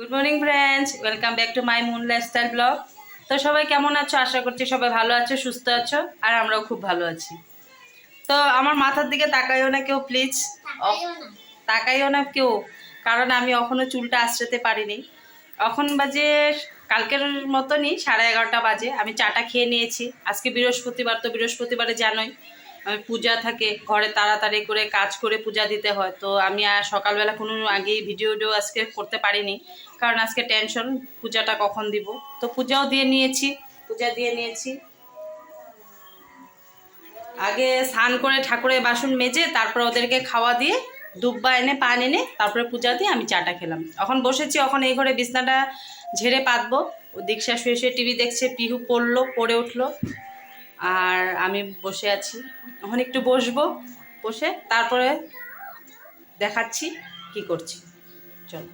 Good morning friends, welcome back to my moon lifestyle blog. তো সবাই কেমন আছো? আশা করছি সবাই ভালো আছো, সুস্থ আছো, আর আমরাও খুব ভালো আছি। তো আমার মাথার দিকে তাকাইও না কেউ, প্লিজ তাকাইও না কেউ, কারণ আমি এখনো চুলটা আঁচড়াতে পারিনি। এখন বাজে কালকের মতনই 11:30 বাজে। আমি চাটা খেয়ে নিয়েছি। আজকে বৃহস্পতিবার, তো বৃহস্পতিবারে জানোই আমি পূজা থাকে ঘরে, তাড়াতাড়ি করে কাজ করে পূজা দিতে হয়। তো আমি আর সকালবেলা কোনো আগেই ভিডিও আজকে করতে পারিনি, কারণ আজকে টেনশন পূজাটা কখন দিব। তো পূজা দিয়ে নিয়েছি। আগে স্নান করে ঠাকুরের বাসন মেজে তারপর ওদেরকে খাওয়া দিয়ে দুব্বা এনে পান এনে তারপরে পূজা দিয়ে আমি চাটা খেলাম। এখন বসেছি, এখন এই ঘরে বিছনাটা ঝেড়ে পাতবো। ও দীক্ষা শুয়ে শুয়ে টিভি দেখছে, পিহু পড়ে উঠলো, আর আমি বসে আছি। এখন একটু বসবো, বসে তারপরে দেখাচ্ছি কি করছি। চলো।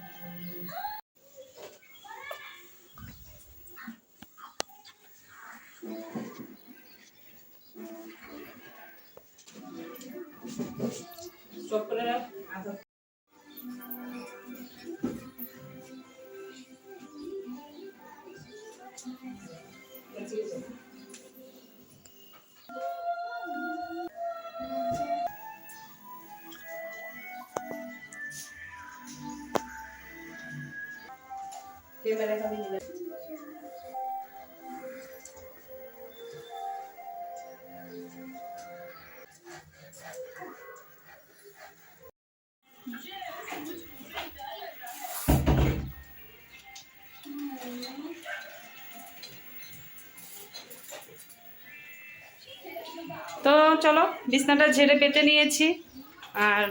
তো চলো, বিছনাটা ঝেড়ে পেতে নিয়েছি, আর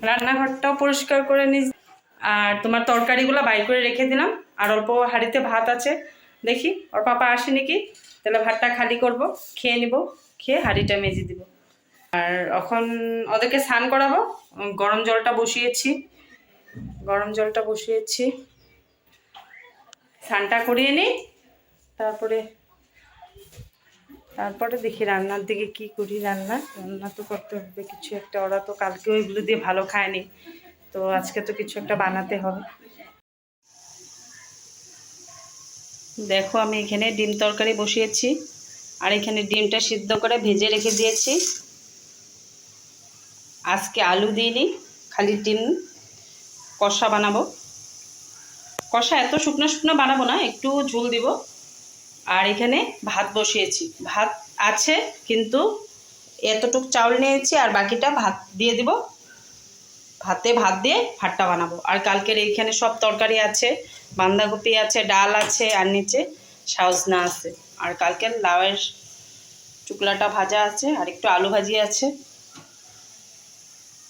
রান্নাঘরটাও পরিষ্কার করে নিয়েছি, আর তোমার তরকারিগুলো বাইর করে রেখে দিলাম, আর অল্প হাঁড়িতে ভাত আছে। দেখি ওর পাপা আসেনি কি, তাহলে ভাতটা খালি করব, খেয়ে নিব, খেয়ে হাঁড়িটা মেজে দিব। আর এখন ওদেরকে স্নান করাবো। গরম জলটা বসিয়েছি, স্নানটা করিয়ে নিই, তারপরে দেখি রান্নার দিকে কি করি। রান্না তো করতে হবে কিছু একটা। ওরা তো কালকেও এগুলো দিয়ে ভালো খায়নি, তো আজকে তো কিছু একটা বানাতে হবে। দেখো, আমি এখানে ডিম তরকারি বসিয়েছি, আর এখানে ডিমটা সিদ্ধ করে ভেজে রেখে দিয়েছি। আজকে আলু দিইনি, খালি ডিম কষা বানাবো। কষা এত শুকনো শুকনো বানাবো না, একটু ঝোল দিব। আর এখানে ভাত বসিয়েছি, ভাত আছে কিন্তু এতটুক চাউল নিয়েছি, আর বাকিটা ভাত দিয়ে দিব। ভাত দিয়ে ভাতটা বানাবো। আর কালকের এইখানে সব তরকারি আছে, বাঁধাকপি আছে, ডাল আছে, আর নিচে সজনা আছে, আর কালকের লাউয়ের চুকলাটা ভাজা আছে, আর একটু আলু ভাজি আছে,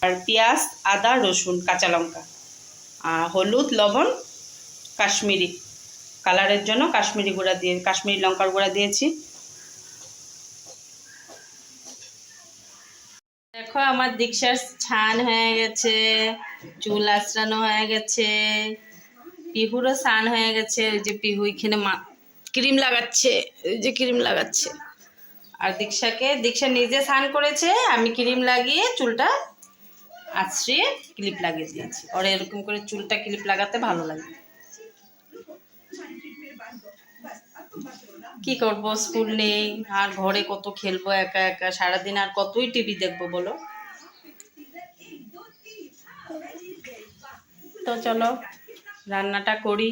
আর পেঁয়াজ, আদা, রসুন, কাঁচা লঙ্কা, আর হলুদ, লবণ, কাশ্মীরি কালারের জন্য কাশ্মীরি লঙ্কার গুঁড়া দিয়েছি। দেখো, আমার দীক্ষার স্নান হয়ে গেছে, চুল আঁচড়ানো হয়ে গেছে, পিহুরও স্নান হয়ে গেছে। ওই যে পিহু এখানে ক্রিম লাগাচ্ছে, আর দীক্ষা নিজে স্নান করেছে, আমি ক্রিম লাগিয়ে চুলটা আঁচড়িয়ে ক্লিপ লাগিয়ে দিয়েছি। ওর এরকম করে চুলটা ক্লিপ লাগাতে ভালো লাগে। কি করবো, স্কুল নেই, আর ঘরে কত খেলবো একা একা সারাদিন, আর কতই টিভি দেখবো বলো। তো চলো রান্নাটা করি।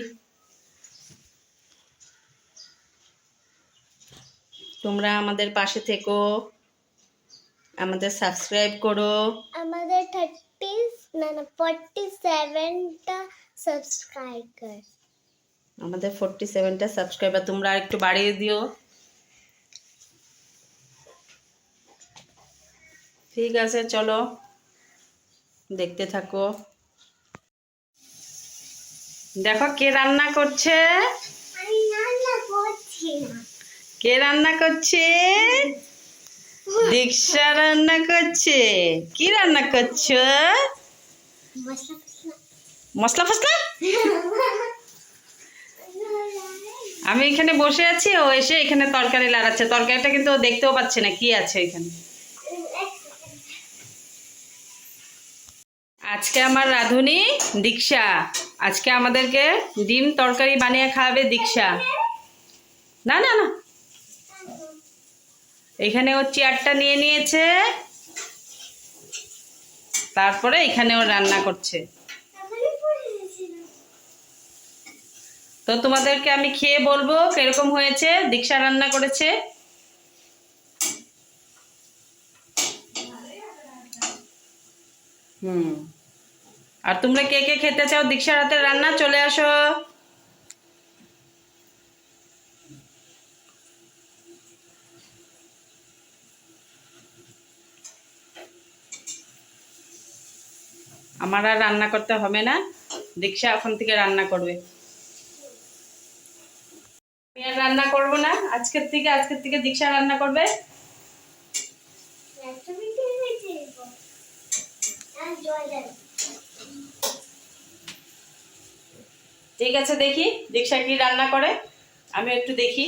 তোমরা আমাদের পাশে থেকো, আমাদের সাবস্ক্রাইব করো। আমাদের 47টা সাবস্ক্রাইবার, আমাদের 47টা সাবস্ক্রাইবার, তোমরা আর একটু বাড়িয়ে দিও। ঠিক আছে, চলো দেখতে থাকো। দেখো কে রান্না করছে, আমি রান্না করছি না, কে রান্না করছে? দীক্ষা রান্না করছে। কি রান্না করছো? মশলা ফসলা। আমি এখানে বসে আছি, ও এসে এখানে তরকারি লাগাচ্ছে। তরকারিটা কিন্তু ও দেখতেও পাচ্ছে না কি আছে এখানে। আজকে আমার রাঁধুনি দীক্ষা, আজকে আমাদেরকে ডিম তরকারি বানিয়ে খাওয়াবে দীক্ষা। না না না, এখানে ও চেয়ারটা নিয়ে নিয়েছে, তারপরে এখানে ও রান্না করছে। তো তোমাদেরকে আমি খেয়ে বলবো কিরকম হয়েছে, দীক্ষা রান্না করেছে। আর তোমরা কে কে খেতে চাও দীক্ষার হাতের রান্না, চলে আসো। আমার আর রান্না করতে হবে না, দীক্ষা এখন থেকে রান্না করবে। আমি আর রান্না করবো না, আজকের থেকে দীক্ষা রান্না করবে। ঠিক আছে, দেখি দীক্ষা কি রান্না করে, আমি একটু দেখি।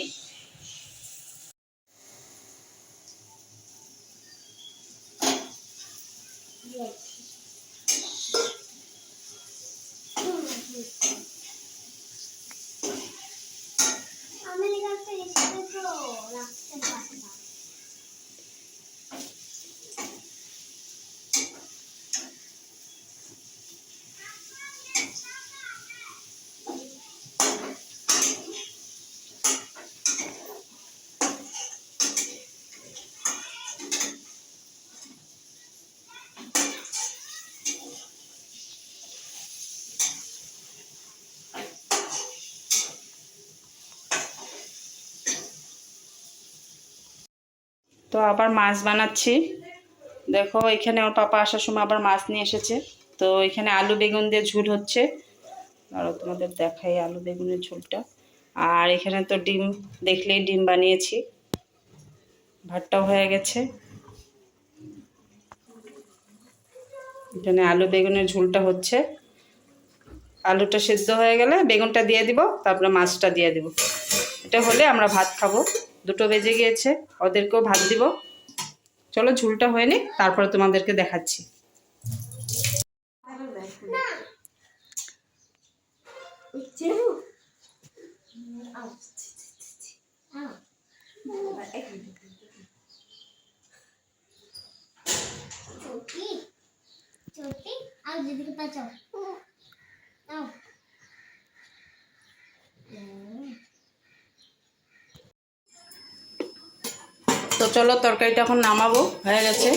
তো আবার মাছ বানাচ্ছি, দেখো এখানে ওর পাপা আসার সময় আবার মাছ নিয়ে এসেছে। তো এখানে আলু বেগুন দিয়ে ঝোল হচ্ছে, আরও তোমাদের দেখাই আলু বেগুনের ঝোলটা। আর এখানে তো ডিম, দেখলেই ডিম বানিয়েছি, ভাতটাও হয়ে গেছে। এখানে আলু বেগুনের ঝোলটা হচ্ছে, আলুটা সিদ্ধ হয়ে গেলে বেগুনটা দিয়ে দিব, তারপরে মাছটা দিয়ে দিব। এটা হলে আমরা ভাত খাবো। 2টো বেজে গিয়েছে, ওদেরকেও ভাত দিব। চলো ঝোলটা হয়ে নি, তারপরে তোমাদেরকে দেখাচ্ছি। তো চলো তরকারিটা এখন নামাবো, হয়ে গেছে।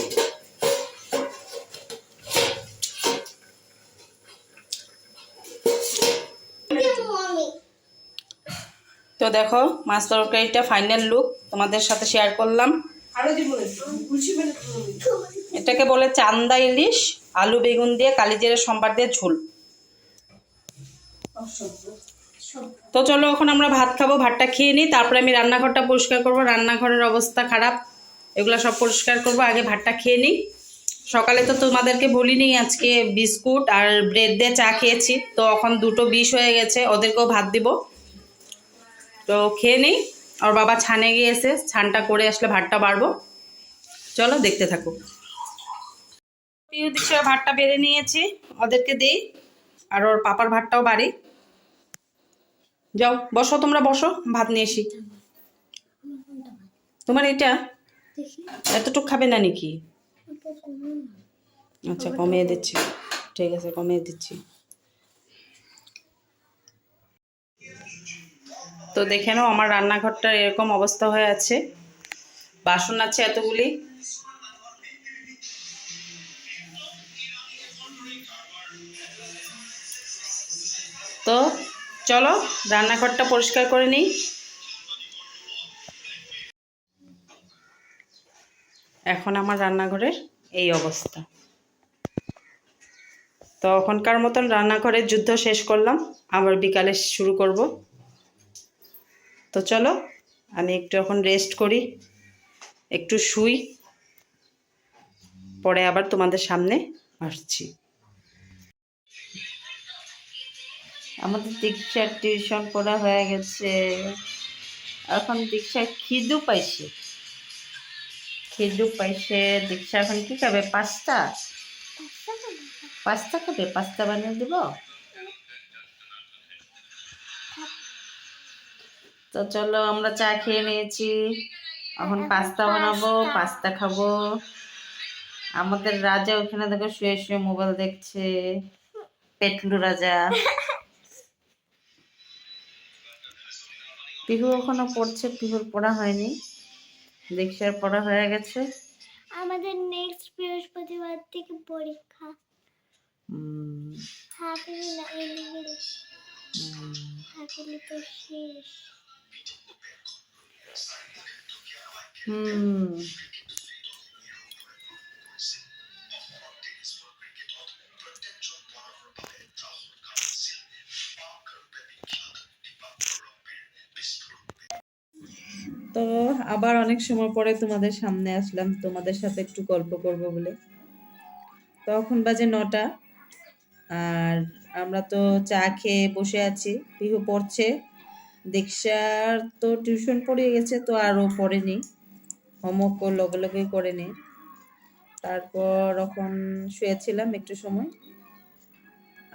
তো দেখো মাছ তরকারিটা ফাইনাল লুক তোমাদের সাথে শেয়ার করলাম। এটাকে বলে চান্দা ইলিশ, আলু বেগুন দিয়ে কালিজিরা সম্বার দিয়ে ঝোল। তো চলো এখন আমরা ভাত খাবো, ভাতটা খেয়ে নিই, তারপরে আমি রান্নাঘরটা পরিষ্কার করবো। রান্নাঘরের অবস্থা খারাপ, এগুলো সব পরিষ্কার করবো, আগে ভাতটা খেয়ে নিই। সকালে তো তোমাদেরকে বলিনি, আজকে বিস্কুট আর ব্রেড দিয়ে চা খেয়েছি, তো এখন 2:20 হয়ে গেছে, ওদেরকেও ভাত দিব। তো খেয়ে নিই, ওর বাবা ছানে গিয়েছে, ছানটা করে আসলে ভাতটা বাড়বো। চলো দেখতে থাকো। দীক্ষা ভাতটা বেড়ে নিয়েছি, ওদেরকে দিই, আর ওর পাপার ভাতটাও বাড়ি। যাও বসো, তোমরা বসো, ভাত নিয়ে এসি। তোমার এটা এতটুকু খাবে না নাকি? আচ্ছা কমিয়ে দিচ্ছি, ঠিক আছে কমিয়ে দিচ্ছি। তো দেখে নাও আমার রান্নাঘরটার এরকম অবস্থা হয়ে আছে, বাসন আছে এতগুলি। তো চলো রান্নাঘরটা পরিষ্কার করে নিই। এখন আমার রান্নাঘরের এই অবস্থা। তো এখনকার মতন রান্নাঘরের যুদ্ধ শেষ করলাম, আবার বিকালে শুরু করব। তো চলো আমি একটু এখন রেস্ট করি, একটু শুই, পরে আবার তোমাদের সামনে আসছি। আমাদের দীক্ষার টিউশন পড়া হয়ে গেছে, এখন দীক্ষা খিদু পাইছে, দীক্ষা এখন কি খাবে? পাস্তা পাস্তা খাবে? পাস্তা বানিয়ে দিব। তো চলো, আমরা চা খেয়ে নিয়েছি, এখন পাস্তা বানাবো, পাস্তা খাবো। আমাদের রাজা ওখানে দেখো শুয়ে শুয়ে মোবাইল দেখছে, পেটলু রাজা। পিহু এখনো পড়ছে, পিহুর পড়া হয়নি, দীক্ষার পড়া হয়ে গেছে। আমাদের নেক্সট বৃহস্পতিবার থেকে পরীক্ষা। হাফিলি না এলিগেল, হাফিলি তো শেষ। তো আবার অনেক সময় পরে তোমাদের সামনে আসলাম, তোমাদের সাথে একটু গল্প করব বলে। তখন বাজে 9টা, আর আমরা তো চা খেয়ে বসে আছি। পিহু পড়ছে, দীক্ষার তো টিউশন পড়িয়ে গেছে, তো আরও পড়েনি, হোমওয়ার্ক লগে লগেই করেনি। তারপর এখন শুয়েছিলাম একটু সময়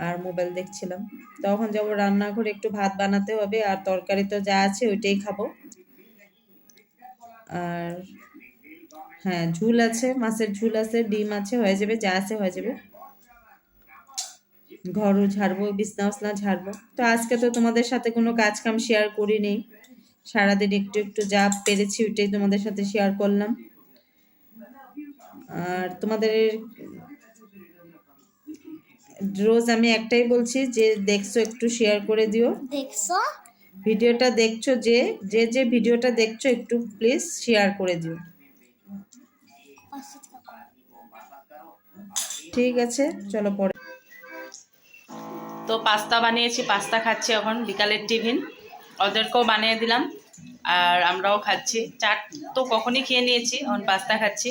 আর মোবাইল দেখছিলাম। তখন যাবো রান্নাঘরে, একটু ভাত বানাতে হবে, আর তরকারি তো যা আছে ওইটাই খাবো। আর হ্যাঁ, ঝুল আছে, মাছের ঝুল আছে, ডিম আছে, হয়ে যাবে, যা আছে হয়ে যাবে। ঘরও ঝাড়বো, বিছনা উছনা ঝাড়বো। তো আজকে তো তোমাদের সাথে কোনো কাজ কাম শেয়ার করিনি, সারাদিন একটু একটু যা পেরেছি ওইটাই তোমাদের সাথে শেয়ার করলাম। আর তোমাদের রোজ আমি একটাই বলছি যে দেখছো একটু শেয়ার করে দিও। দেখছো ভিডিওটা দেখছো, যে যে যে ভিডিওটা দেখছো একটু প্লিজ শেয়ার করে দিও। ঠিক আছে, চলো পরে। তো পাস্তা বানিয়েছি, পাস্তা খাচ্ছি এখন, বিকালের টিফিন ওদেরকেও বানিয়ে দিলাম, আর আমরাও খাচ্ছি। চাট তো কখনই খেয়ে নিয়েছি, এখন পাস্তা খাচ্ছি।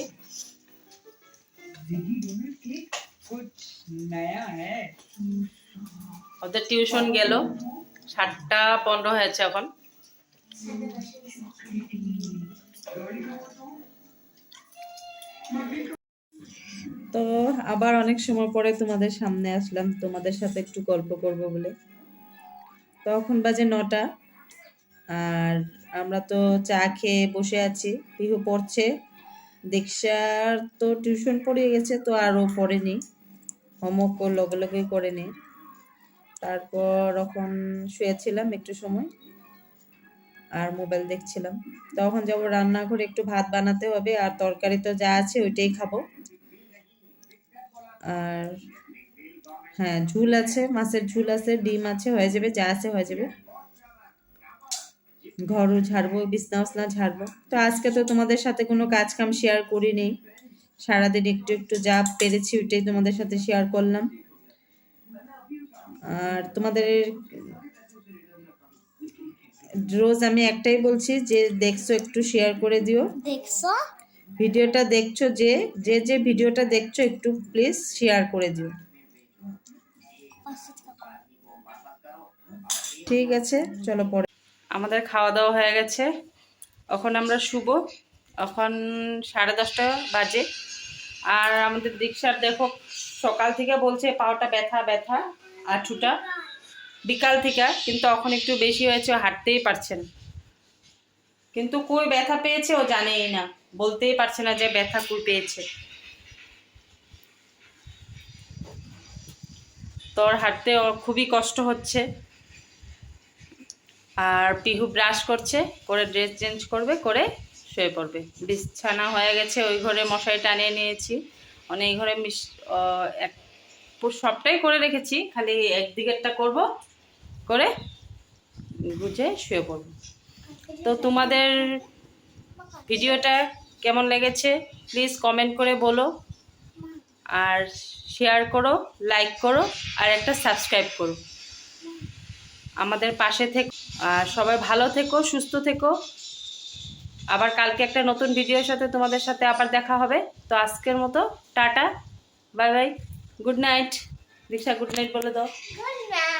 ওদের টিউশন গেল, 7টা 15 হয়েছে এখন। তো আবার অনেক সময় পরে তোমাদের সামনে আসলাম, তোমাদের সাথে একটু গল্প করব বলে। তখন বাজে 9টা, আর আমরা তো চা খেয়ে বসে আছি। পিহু পড়ছে, দীক্ষার তো টিউশন পড়িয়ে গেছে, তো আরও পড়েনি, হোমওয়ার্ক লগে লগেই করেনি। তারপর এখন শুয়েছিলাম একটু সময় আর মোবাইল দেখছিলাম। তখন যাবো রান্নাঘরে, একটু ভাত বানাতে হবে, আর তরকারি তো যা আছে ওইটাই খাবো। আর হ্যাঁ, ঝুল আছে, মাছের ঝুল আছে, ডিম আছে, হয়ে যাবে, যা আছে হয়ে যাবে। ঘরও ঝাড়বো, বিছনা উছনা ঝাড়বো। তো আজকে তো তোমাদের সাথে কোনো কাজ কাম শেয়ার করিনি, সারাদিন একটু একটু যা পেরেছি ওইটাই তোমাদের সাথে শেয়ার করলাম। আর তোমাদের রোজ আমি একটাই বলছি যে দেখছো একটু শেয়ার করে দিও। দেখছো ভিডিওটা দেখছো, যে যে যে ভিডিওটা দেখছো একটু প্লিজ শেয়ার করে দিও। ঠিক আছে, চলো পরে। আমাদের খাওয়া দাওয়া হয়ে গেছে, এখন আমরা শুব। এখন 10:30 বাজে। আর আমাদের দীক্ষার দেখো সকাল থেকে বলছে পাওটা ব্যথা ব্যথা, আঁঠুটা, বিকাল থেকে, কিন্তু এখন একটু বেশি হয়েছে, ও হাঁটতেই পারছে না। কিন্তু কই ব্যথা পেয়েছে ও জানেই না, বলতেই পারছে না যে ব্যথা কই পেয়েছে। তোর হাঁটতে ওর খুবই কষ্ট হচ্ছে। আর পিহু ব্রাশ করছে, করে ড্রেস চেঞ্জ করবে, করে শুয়ে পড়বে। বিছানা হয়ে গেছে, ওই ঘরে মশারি টানিয়ে নিয়েছি, মানে এই ঘরে সবটাই করে রেখেছি, খালি একদিকেরটা করব, করে গুজে শুয়ে পড়ব। তো তোমাদের ভিডিওটা কেমন লেগেছে প্লিজ কমেন্ট করে বলো, আর শেয়ার করো, লাইক করো, আর একটা সাবস্ক্রাইব করো। আমাদের পাশে থেকো, আর সবাই ভালো থেকো, সুস্থ থেকো। আবার কালকে একটা নতুন ভিডিওর সাথে তোমাদের সাথে আবার দেখা হবে। তো আজকের মতো tata, bye bye, good night. দীক্ষা গুড নাইট বলে দাও। Good night.